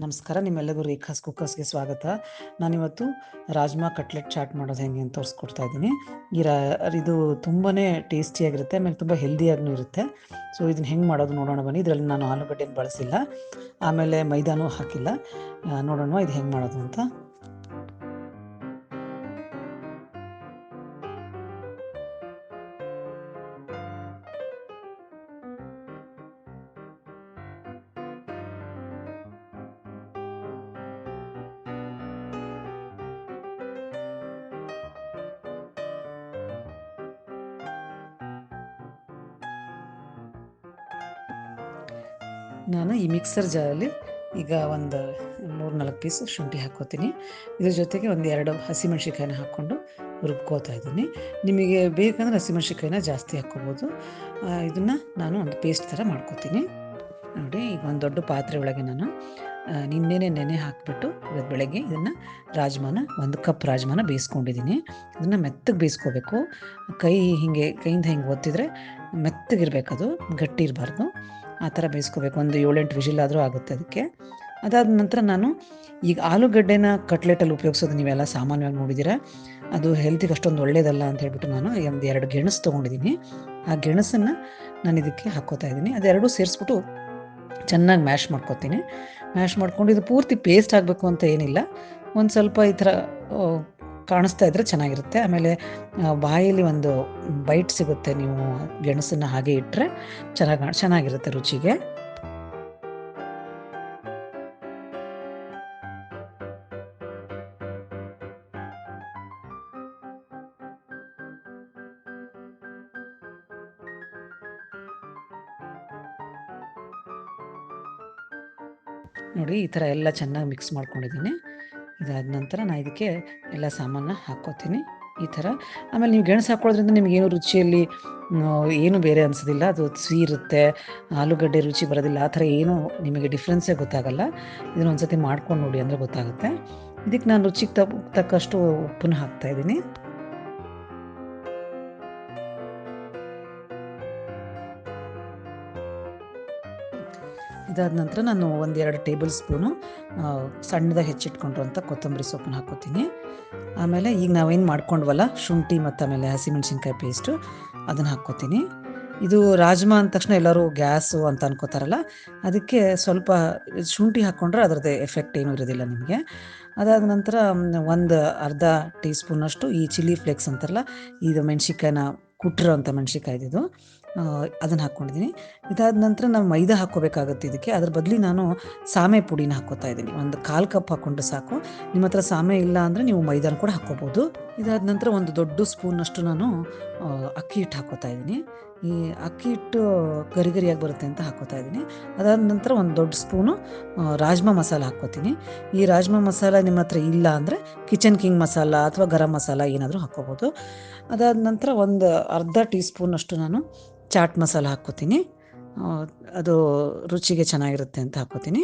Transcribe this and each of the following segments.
ನಮಸ್ಕಾರ, ನಿಮ್ಮೆಲ್ಲರಿಗೂ ರೇಖಾಸ್ ಕುಕ್ಕರ್ಸ್ಗೆ ಸ್ವಾಗತ. ನಾನಿವತ್ತು ರಾಜ್ಮಾ ಕಟ್ಲೆಟ್ ಚಾಟ್ ಮಾಡೋದು ಹೆಂಗೆ ಅಂತ ತೋರಿಸ್ಕೊಡ್ತಾ ಇದ್ದೀನಿ. ಇದು ತುಂಬಾ ಟೇಸ್ಟಿಯಾಗಿರುತ್ತೆ, ಆಮೇಲೆ ತುಂಬ ಹೆಲ್ದಿಯಾಗೂ ಇರುತ್ತೆ. ಸೊ ಇದನ್ನು ಹೆಂಗೆ ಮಾಡೋದು ನೋಡೋಣ ಬನ್ನಿ. ಇದರಲ್ಲಿ ನಾನು ಆಲೂಗಡ್ಡೆನ ಬಳಸಿಲ್ಲ, ಆಮೇಲೆ ಮೈದಾನೂ ಹಾಕಿಲ್ಲ. ನೋಡೋಣ ಇದು ಹೆಂಗೆ ಮಾಡೋದು ಅಂತ. ನಾನು ಈ ಮಿಕ್ಸರ್ ಜಾರಲ್ಲಿ ಈಗ ಒಂದು 3-4 ಪೀಸ್ ಶುಂಠಿ ಹಾಕ್ಕೋತೀನಿ. ಇದ್ರ ಜೊತೆಗೆ ಒಂದು 2 ಹಸಿಮೆಣ್ಸಿಕಾಯಿನ ಹಾಕ್ಕೊಂಡು ರುಬ್ಕೋತಾ ಇದ್ದೀನಿ. ನಿಮಗೆ ಬೇಕಂದ್ರೆ ಹಸಿಮೆಣ್ಸಿಕಾಯಿನ ಜಾಸ್ತಿ ಹಾಕ್ಕೋಬೋದು. ಇದನ್ನು ನಾನು ಒಂದು ಪೇಸ್ಟ್ ಥರ ಮಾಡ್ಕೋತೀನಿ. ನೋಡಿ, ಈಗ ಒಂದು ದೊಡ್ಡ ಪಾತ್ರೆ ಒಳಗೆ ನಾನು ನೆನೆ ಹಾಕಿಬಿಟ್ಟು ಇವತ್ತು ಬೆಳಗ್ಗೆ ಇದನ್ನು ಒಂದು ಕಪ್ ರಾಜ್ಮಾನ ಬೇಯಿಸ್ಕೊಂಡಿದ್ದೀನಿ. ಇದನ್ನು ಮೆತ್ತಗೆ ಬೇಯಿಸ್ಕೋಬೇಕು. ಕೈಯಿಂದ ಹಿಂಗೆ ಒತ್ತಿದ್ರೆ ಮೆತ್ತಗಿರ್ಬೇಕು, ಅದು ಗಟ್ಟಿ ಇರಬಾರ್ದು. ಆ ಥರ ಬೇಯಿಸ್ಕೋಬೇಕು. ಒಂದು 7-8 ವಿಷಿಲ್ ಆದರೂ ಆಗುತ್ತೆ ಅದಕ್ಕೆ. ಅದಾದ ನಂತರ ನಾನು ಈಗ ಆಲೂಗಡ್ಡೆನ ಕಟ್ಲೆಟಲ್ಲಿ ಉಪಯೋಗಿಸೋದು ನೀವೆಲ್ಲ ಸಾಮಾನ್ಯವಾಗಿ ನೋಡಿದ್ದೀರ. ಅದು ಹೆಲ್ತಿಗೆ ಅಷ್ಟೊಂದು ಒಳ್ಳೇದಲ್ಲ ಅಂತ ಹೇಳ್ಬಿಟ್ಟು ನಾನು 2 ಗೆಣಸು ತೊಗೊಂಡಿದ್ದೀನಿ. ಆ ಗೆಣಸನ್ನು ನಾನು ಇದಕ್ಕೆ ಹಾಕ್ಕೋತಾ ಇದ್ದೀನಿ. ಅದೆರಡೂ ಸೇರಿಸ್ಬಿಟ್ಟು ಚೆನ್ನಾಗಿ ಮ್ಯಾಶ್ ಮಾಡ್ಕೊತೀನಿ. ಮ್ಯಾಶ್ ಮಾಡ್ಕೊಂಡು ಇದು ಪೂರ್ತಿ ಪೇಸ್ಟ್ ಆಗಬೇಕು ಅಂತ ಏನಿಲ್ಲ, ಒಂದು ಸ್ವಲ್ಪ ಈ ಥರ ಕಾಣಿಸ್ತಾ ಇದ್ದರೆ ಚೆನ್ನಾಗಿರುತ್ತೆ. ಆಮೇಲೆ ಬಾಯಲ್ಲಿ ಒಂದು ಬೈಟ್ ಸಿಗುತ್ತೆ. ನೀವು ಗೆಣಸನ್ನು ಹಾಗೆ ಇಟ್ಟರೆ ಚೆನ್ನಾಗಿರುತ್ತೆ ರುಚಿಗೆ. ನೋಡಿ, ಈ ಥರ ಎಲ್ಲ ಚೆನ್ನಾಗಿ ಮಿಕ್ಸ್ ಮಾಡ್ಕೊಂಡಿದ್ದೀನಿ. ಇದಾದ ನಂತರ ನಾನು ಇದಕ್ಕೆ ಎಲ್ಲ ಸಾಮಾನ ಹಾಕ್ಕೋತೀನಿ ಈ ಥರ. ಆಮೇಲೆ ನೀವು ಗೆಣಸು ಹಾಕ್ಕೊಳ್ಳೋದ್ರಿಂದ ನಿಮಗೇನು ರುಚಿಯಲ್ಲಿ ಏನು ಬೇರೆ ಅನಿಸೋದಿಲ್ಲ. ಅದು ಸಿಹಿ ಇರುತ್ತೆ, ಆಲೂಗಡ್ಡೆ ರುಚಿ ಬರೋದಿಲ್ಲ, ಆ ಥರ ಏನೂ ನಿಮಗೆ ಡಿಫ್ರೆನ್ಸೇ ಗೊತ್ತಾಗಲ್ಲ. ಇದನ್ನು ಒಂದು ಸತಿ ಮಾಡ್ಕೊಂಡು ನೋಡಿ ಅಂದರೆ ಗೊತ್ತಾಗುತ್ತೆ. ಇದಕ್ಕೆ ನಾನು ರುಚಿಗೆ ತಕ್ಕಷ್ಟು ಉಪ್ಪನ್ನು ಹಾಕ್ತಾಯಿದ್ದೀನಿ. ಇದಾದ ನಂತರ ನಾನು 1-2 ಟೇಬಲ್ ಸ್ಪೂನು ಸಣ್ಣದಾಗಿ ಹೆಚ್ಚಿಟ್ಕೊಂಡಿರುವಂಥ ಕೊತ್ತಂಬರಿ ಸೊಪ್ಪನ್ನು ಹಾಕ್ಕೋತೀನಿ. ಆಮೇಲೆ ಈಗ ನಾವೇನು ಮಾಡ್ಕೊಂಡ್ವಲ್ಲ ಶುಂಠಿ ಮತ್ತು ಆಮೇಲೆ ಹಸಿಮೆಣ್ಸಿನ್ಕಾಯಿ ಪೇಸ್ಟು, ಅದನ್ನು ಹಾಕ್ಕೋತೀನಿ. ಇದು ರಾಜ್ಮಾ ಅಂದ ತಕ್ಷಣ ಎಲ್ಲರೂ ಗ್ಯಾಸು ಅಂತ ಅನ್ಕೋತಾರಲ್ಲ, ಅದಕ್ಕೆ ಸ್ವಲ್ಪ ಶುಂಠಿ ಹಾಕ್ಕೊಂಡ್ರೆ ಅದರದ್ದು ಎಫೆಕ್ಟ್ ಏನೂ ಇರೋದಿಲ್ಲ ನಿಮಗೆ. ಅದಾದ ನಂತರ ಒಂದು ಅರ್ಧ ಟೀ ಸ್ಪೂನಷ್ಟು ಈ ಚಿಲ್ಲಿ ಫ್ಲೇಕ್ಸ್ ಅಂತಾರಲ್ಲ, ಇದು ಮೆಣ್ಸಿಕಾಯಿನ ಕುಟ್ಟಿರೋ ಅಂಥ ಮೆಣ್ಸಿಕಾಯ್ದಿದು, ಅದನ್ನು ಹಾಕ್ಕೊಂಡಿದ್ದೀನಿ. ಇದಾದ ನಂತರ ನಾವು ಮೈದಾ ಹಾಕ್ಕೋಬೇಕಾಗುತ್ತೆ ಇದಕ್ಕೆ. ಅದ್ರ ಬದಲಿ ನಾನು ಸಾಮೆ ಪುಡಿನ ಹಾಕ್ಕೋತಾ ಇದ್ದೀನಿ. ಒಂದು 1/4 ಕಪ್ ಹಾಕ್ಕೊಂಡ್ರೆ ಸಾಕು. ನಿಮ್ಮ ಹತ್ರ ಸಾಮೆ ಇಲ್ಲ ಅಂದರೆ ನೀವು ಮೈದಾನ ಕೂಡ ಹಾಕ್ಕೋಬೋದು. ಇದಾದ ನಂತರ ಒಂದು ದೊಡ್ಡ ಸ್ಪೂನಷ್ಟು ನಾನು ಅಕ್ಕಿ ಹಿಟ್ಟು ಹಾಕ್ಕೋತಾ ಇದ್ದೀನಿ. ಈ ಅಕ್ಕಿ ಹಿಟ್ಟು ಗರಿಗರಿಯಾಗಿ ಬರುತ್ತೆ ಅಂತ ಹಾಕ್ಕೋತಾ ಇದ್ದೀನಿ. ಅದಾದ ನಂತರ ಒಂದು ದೊಡ್ಡ ಸ್ಪೂನು ರಾಜ್ಮಾ ಮಸಾಲ ಹಾಕ್ಕೋತೀನಿ. ಈ ರಾಜ್ಮಾ ಮಸಾಲ ನಿಮ್ಮ ಹತ್ರ ಇಲ್ಲ ಅಂದರೆ ಕಿಚನ್ ಕಿಂಗ್ ಮಸಾಲ ಅಥವಾ ಗರಂ ಮಸಾಲ ಏನಾದರೂ ಹಾಕ್ಕೋಬೋದು. ಅದಾದ ನಂತರ ಒಂದು ಅರ್ಧ ಟೀ ಸ್ಪೂನಷ್ಟು ನಾನು ಚಾಟ್ ಮಸಾಲ ಹಾಕ್ಕೋತೀನಿ. ಅದು ರುಚಿಗೆ ಚೆನ್ನಾಗಿರುತ್ತೆ ಅಂತ ಹಾಕ್ಕೋತೀನಿ.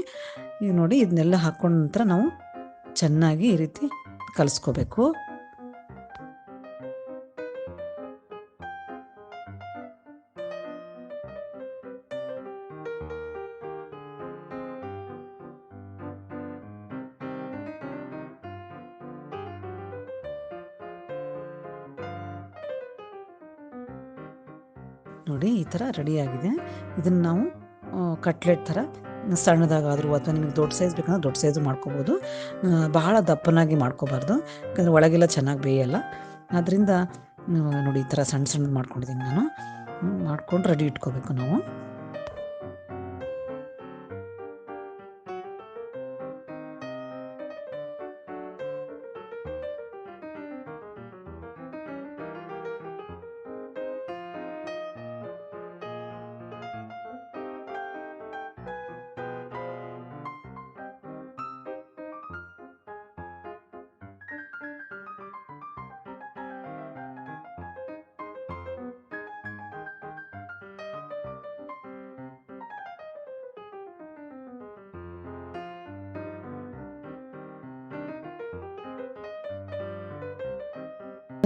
ಈಗ ನೋಡಿ, ಇದನ್ನೆಲ್ಲ ಹಾಕ್ಕೊಂಡ ನಂತರ ನಾವು ಚೆನ್ನಾಗಿ ಈ ರೀತಿ ಕಲಿಸ್ಕೋಬೇಕು. ನೋಡಿ, ಈ ಥರ ರೆಡಿಯಾಗಿದೆ. ಇದನ್ನು ನಾವು ಕಟ್ಲೆಟ್ ಥರ ಸಣ್ಣದಾಗಾದರೂ ಅಥವಾ ನಿಮಗೆ ದೊಡ್ಡ ಸೈಜ್ ಬೇಕಂದ್ರೆ ದೊಡ್ಡ ಸೈಜು ಮಾಡ್ಕೋಬೋದು. ಬಹಳ ದಪ್ಪನಾಗಿ ಮಾಡ್ಕೋಬಾರ್ದು, ಯಾಕಂದರೆ ಒಳಗೆಲ್ಲ ಚೆನ್ನಾಗಿ ಬೇಯಲ್ಲ. ಆದ್ದರಿಂದ ನೋಡಿ, ಈ ಥರ ಸಣ್ಣ ಮಾಡ್ಕೊಂಡಿದ್ದೀನಿ ನಾನು. ಮಾಡ್ಕೊಂಡು ರೆಡಿ ಇಟ್ಕೋಬೇಕು ನಾವು.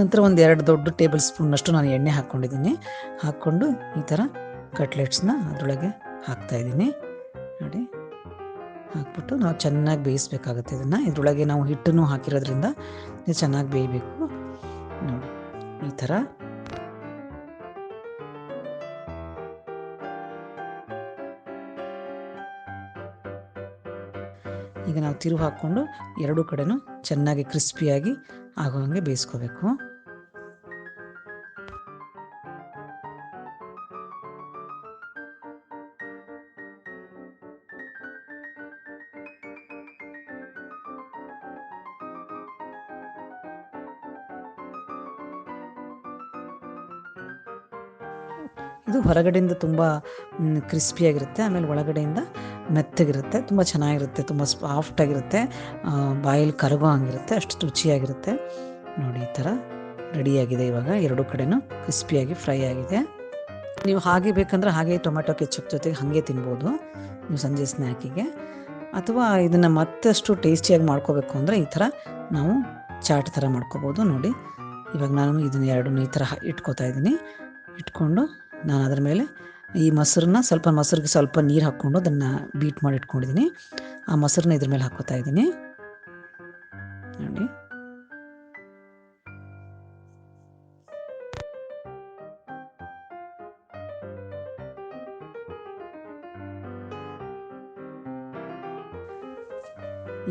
ನಂತರ ಒಂದು 2 ದೊಡ್ಡ ಟೇಬಲ್ ಸ್ಪೂನಷ್ಟು ನಾನು ಎಣ್ಣೆ ಹಾಕ್ಕೊಂಡಿದ್ದೀನಿ. ಹಾಕ್ಕೊಂಡು ಈ ಥರ ಕಟ್ಲೆಟ್ಸ್ನ ಅದರೊಳಗೆ ಹಾಕ್ತಾಯಿದ್ದೀನಿ. ನೋಡಿ, ಹಾಕ್ಬಿಟ್ಟು ನಾವು ಚೆನ್ನಾಗಿ ಬೇಯಿಸ್ಬೇಕಾಗುತ್ತೆ ಇದನ್ನು. ಇದರೊಳಗೆ ನಾವು ಹಿಟ್ಟನ್ನು ಹಾಕಿರೋದ್ರಿಂದ ಇದು ಚೆನ್ನಾಗಿ ಬೇಯಬೇಕು ನೋಡಿ ಈ ಥರ. ಈಗ ನಾವು ತಿರುವು ಹಾಕ್ಕೊಂಡು ಎರಡೂ ಕಡೆನೂ ಚೆನ್ನಾಗಿ ಕ್ರಿಸ್ಪಿಯಾಗಿ ಆಗೋ ಹಾಗೆ ಬೇಯಿಸ್ಕೋಬೇಕು. ಇದು ಹೊರಗಡೆಯಿಂದ ತುಂಬ ಕ್ರಿಸ್ಪಿಯಾಗಿರುತ್ತೆ, ಆಮೇಲೆ ಒಳಗಡೆಯಿಂದ ಮೆತ್ತಗಿರುತ್ತೆ, ತುಂಬ ಚೆನ್ನಾಗಿರುತ್ತೆ, ತುಂಬ ಸಾಫ್ಟಾಗಿರುತ್ತೆ, ಬಾಯಲ್ಲಿ ಕರಗೋ ಹಂಗಿರುತ್ತೆ, ಅಷ್ಟು ರುಚಿಯಾಗಿರುತ್ತೆ ನೋಡಿ. ಈ ಥರ ರೆಡಿಯಾಗಿದೆ. ಇವಾಗ ಎರಡೂ ಕಡೆನೂ ಕ್ರಿಸ್ಪಿಯಾಗಿ ಫ್ರೈ ಆಗಿದೆ. ನೀವು ಹಾಗೆ ಬೇಕಂದ್ರೆ ಹಾಗೆ ಟೊಮೆಟೊ ಕೆಚಪ್ ಜೊತೆಗೆ ಹಾಗೆ ತಿನ್ಬೋದು ನೀವು ಸಂಜೆ ಸ್ನ್ಯಾಕಿಗೆ. ಅಥವಾ ಇದನ್ನು ಮತ್ತಷ್ಟು ಟೇಸ್ಟಿಯಾಗಿ ಮಾಡ್ಕೋಬೇಕು ಅಂದರೆ ಈ ಥರ ನಾವು ಚಾಟ್ ಥರ ಮಾಡ್ಕೋಬೋದು ನೋಡಿ. ಇವಾಗ ನಾನು ಇದನ್ನು ಎರಡನ್ನೂ ಈ ಥರ ಇಟ್ಕೋತಾ ಇದ್ದೀನಿ. ಇಟ್ಕೊಂಡು ನಾನು ಅದರ ಮೇಲೆ ಈ ಮೊಸರನ್ನ ಮೊಸರಿಗೆ ಸ್ವಲ್ಪ ನೀರು ಹಾಕ್ಕೊಂಡು ಅದನ್ನು ಬೀಟ್ ಮಾಡಿ ಇಟ್ಕೊಂಡಿದ್ದೀನಿ. ಆ ಮೊಸರನ್ನ ಇದ್ರ ಮೇಲೆ ಹಾಕೋತಾ ಇದ್ದೀನಿ ನೋಡಿ.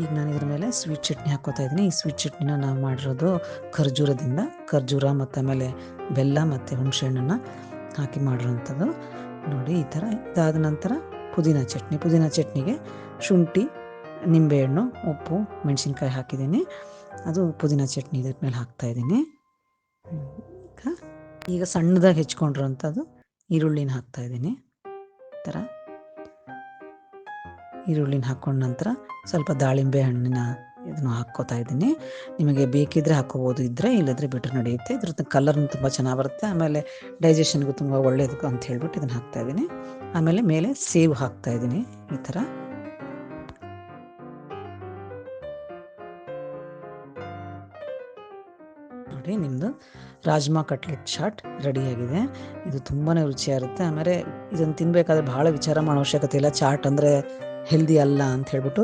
ಈಗ ನಾನು ಇದ್ರ ಮೇಲೆ ಸ್ವೀಟ್ ಚಟ್ನಿ ಹಾಕೋತಾ ಇದ್ದೀನಿ. ಈ ಸ್ವೀಟ್ ಚಟ್ನಿನ ನಾವು ಮಾಡಿರೋದು ಖರ್ಜೂರ ಮತ್ತು ಆಮೇಲೆ ಬೆಲ್ಲ ಮತ್ತು ಹುಣಸೆಹಣ್ಣನ್ನು ಹಾಕಿ ಮಾಡಿರೋವಂಥದ್ದು ನೋಡಿ ಈ ಥರ. ಇದಾದ ನಂತರ ಪುದೀನ ಚಟ್ನಿಗೆ ಶುಂಠಿ, ನಿಂಬೆಹಣ್ಣು, ಉಪ್ಪು, ಮೆಣಸಿನ್ಕಾಯಿ ಹಾಕಿದ್ದೀನಿ. ಅದು ಪುದೀನ ಚಟ್ನಿ ಇದ್ರ ಮೇಲೆ ಹಾಕ್ತಾಯಿದ್ದೀನಿ. ಈಗ ಸಣ್ಣದಾಗಿ ಹೆಚ್ಕೊಂಡಿರೋವಂಥದ್ದು ಈರುಳ್ಳಿನ ಹಾಕ್ತಾಯಿದ್ದೀನಿ. ಈ ಥರ ಈರುಳ್ಳಿನ ಹಾಕ್ಕೊಂಡ ನಂತರ ಸ್ವಲ್ಪ ದಾಳಿಂಬೆ ಹಣ್ಣಿನ ಇದನ್ನು ಹಾಕ್ಕೋತಾ ಇದ್ದೀನಿ. ನಿಮಗೆ ಬೇಕಿದ್ರೆ ಹಾಕ್ಕೋಬೋದು, ಇಲ್ಲದ್ರೆ ಬಿಟ್ಟರೆ ನಡೆಯುತ್ತೆ. ಇದ್ರದ್ದು ಕಲರ್ನು ತುಂಬ ಚೆನ್ನಾಗಿ ಬರುತ್ತೆ, ಆಮೇಲೆ ಡೈಜೆಷನ್ಗೂ ತುಂಬ ಒಳ್ಳೆಯದು ಅಂತ ಹೇಳ್ಬಿಟ್ಟು ಇದನ್ನು ಹಾಕ್ತಾಯಿದ್ದೀನಿ. ಆಮೇಲೆ ಮೇಲೆ ಸೇವ್ ಹಾಕ್ತಾಯಿದ್ದೀನಿ ಈ ಥರ. ನೋಡಿ ನಿಮ್ಮದು ರಾಜ್ಮಾ ಕಟ್ಲೆಟ್ ಚಾಟ್ ರೆಡಿಯಾಗಿದೆ. ಇದು ತುಂಬಾ ರುಚಿಯಾಗಿರುತ್ತೆ. ಆಮೇಲೆ ಇದನ್ನು ತಿನ್ನಬೇಕಾದ್ರೆ ಭಾಳ ವಿಚಾರ ಮಾಡೋ ಅವಶ್ಯಕತೆ ಇಲ್ಲ. ಚಾಟ್ ಅಂದರೆ ಹೆಲ್ದಿ ಅಲ್ಲ ಅಂತ ಹೇಳ್ಬಿಟ್ಟು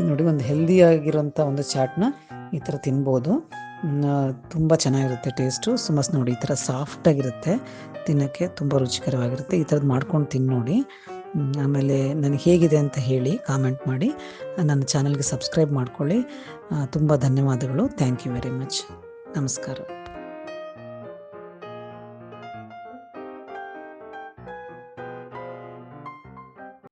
ನೋಡಿ ಒಂದು ಹೆಲ್ದಿಯಾಗಿರೋಂಥ ಒಂದು ಚಾಟ್ನ ಈ ಥರ ತಿನ್ಬೋದು. ತುಂಬ ಚೆನ್ನಾಗಿರುತ್ತೆ ಟೇಸ್ಟು. ನೋಡಿ ಈ ಥರ ಸಾಫ್ಟಾಗಿರುತ್ತೆ, ತಿನ್ನೋಕ್ಕೆ ತುಂಬ ರುಚಿಕರವಾಗಿರುತ್ತೆ. ಈ ಥರದ್ದು ಮಾಡ್ಕೊಂಡು ತಿನ್ನು ನೋಡಿ. ಆಮೇಲೆ ನನಗೆ ಹೇಗಿದೆ ಅಂತ ಹೇಳಿ ಕಾಮೆಂಟ್ ಮಾಡಿ. ನನ್ನ ಚಾನಲ್ಗೆ ಸಬ್ಸ್ಕ್ರೈಬ್ ಮಾಡ್ಕೊಳ್ಳಿ. ತುಂಬ ಧನ್ಯವಾದಗಳು. Thank you very much. ನಮಸ್ಕಾರ.